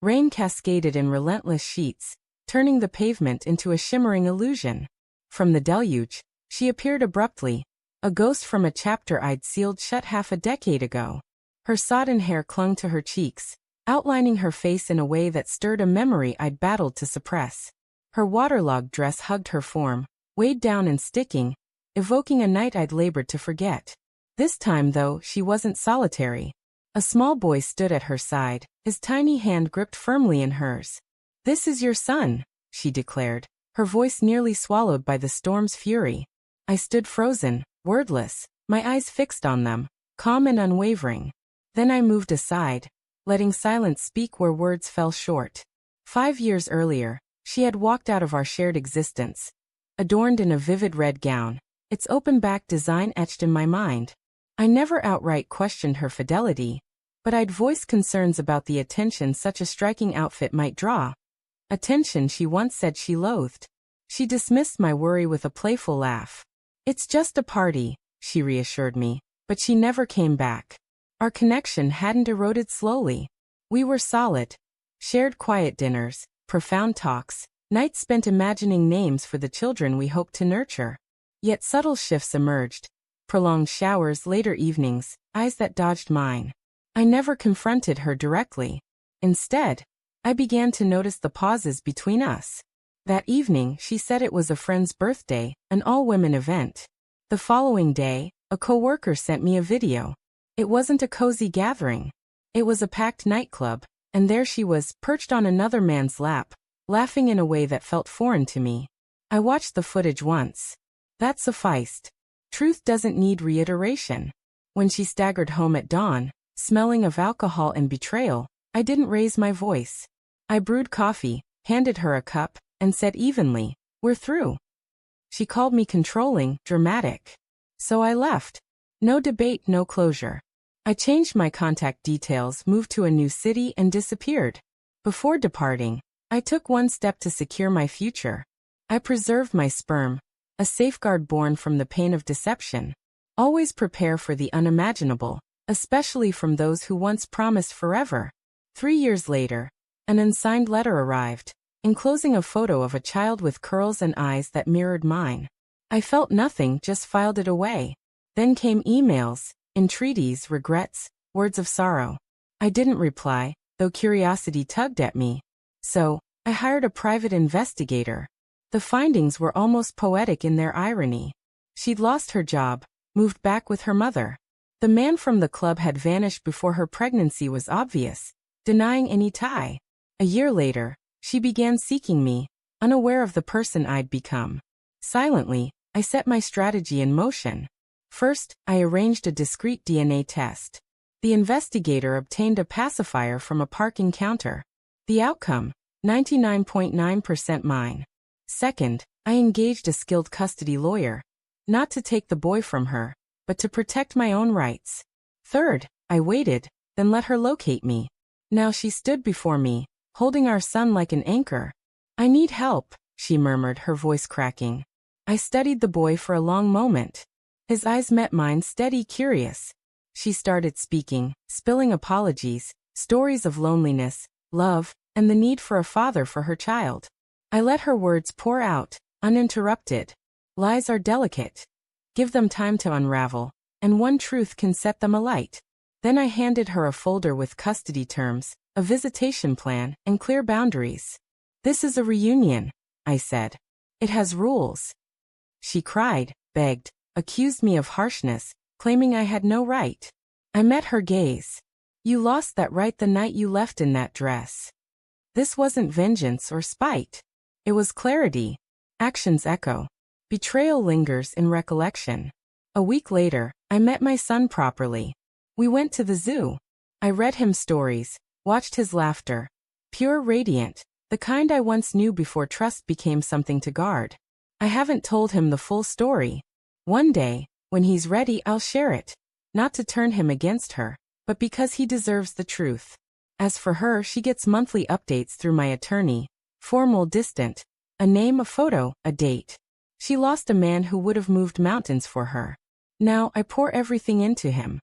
Rain cascaded in relentless sheets, turning the pavement into a shimmering illusion. From the deluge, she appeared abruptly, a ghost from a chapter I'd sealed shut half a decade ago. Her sodden hair clung to her cheeks, outlining her face in a way that stirred a memory I'd battled to suppress. Her waterlogged dress hugged her form, weighed down and sticking, evoking a night I'd labored to forget. This time, though, she wasn't solitary. A small boy stood at her side, his tiny hand gripped firmly in hers. "This is your son," she declared, her voice nearly swallowed by the storm's fury. I stood frozen, wordless, my eyes fixed on them, calm and unwavering. Then I moved aside, letting silence speak where words fell short. 5 years earlier, she had walked out of our shared existence, adorned in a vivid red gown, its open back design etched in my mind. I never outright questioned her fidelity, but I'd voiced concerns about the attention such a striking outfit might draw. Attention she once said she loathed. She dismissed my worry with a playful laugh. "It's just a party," she reassured me, but she never came back. Our connection hadn't eroded slowly. We were solid. Shared quiet dinners, profound talks, nights spent imagining names for the children we hoped to nurture. Yet subtle shifts emerged. Prolonged showers, later evenings, eyes that dodged mine. I never confronted her directly. Instead, I began to notice the pauses between us. That evening, she said it was a friend's birthday, an all-women event. The following day, a coworker sent me a video. It wasn't a cozy gathering. It was a packed nightclub, and there she was, perched on another man's lap, laughing in a way that felt foreign to me. I watched the footage once. That sufficed. Truth doesn't need reiteration. When she staggered home at dawn, smelling of alcohol and betrayal, I didn't raise my voice. I brewed coffee, handed her a cup, and said evenly, "We're through." She called me controlling, dramatic. So I left. No debate, no closure. I changed my contact details, moved to a new city, and disappeared. Before departing, I took one step to secure my future. I preserved my sperm, a safeguard born from the pain of deception. Always prepare for the unimaginable, especially from those who once promised forever. 3 years later, an unsigned letter arrived, enclosing a photo of a child with curls and eyes that mirrored mine. I felt nothing, just filed it away. Then came emails, entreaties, regrets, words of sorrow. I didn't reply, though curiosity tugged at me. So, I hired a private investigator. The findings were almost poetic in their irony. She'd lost her job, moved back with her mother. The man from the club had vanished before her pregnancy was obvious, denying any tie. A year later, she began seeking me, unaware of the person I'd become. Silently, I set my strategy in motion. First, I arranged a discreet DNA test. The investigator obtained a pacifier from a park encounter. The outcome, 99.9% mine. Second, I engaged a skilled custody lawyer, not to take the boy from her, but to protect my own rights. Third, I waited, then let her locate me. Now she stood before me, holding our son like an anchor. "I need help," she murmured, her voice cracking. I studied the boy for a long moment. His eyes met mine, steady, curious. She started speaking, spilling apologies, stories of loneliness, love, and the need for a father for her child. I let her words pour out, uninterrupted. Lies are delicate. Give them time to unravel, and one truth can set them alight. Then I handed her a folder with custody terms, a visitation plan, and clear boundaries. "This is a reunion," I said. "It has rules." She cried, begged, accused me of harshness, claiming I had no right. I met her gaze. "You lost that right the night you left in that dress." This wasn't vengeance or spite. It was clarity. Actions echo. Betrayal lingers in recollection. A week later, I met my son properly. We went to the zoo. I read him stories, watched his laughter. Pure, radiant, the kind I once knew before trust became something to guard. I haven't told him the full story. One day, when he's ready, I'll share it. Not to turn him against her, but because he deserves the truth. As for her, she gets monthly updates through my attorney. Formal, distant. A name, a photo, a date. She lost a man who would have moved mountains for her. Now I pour everything into him.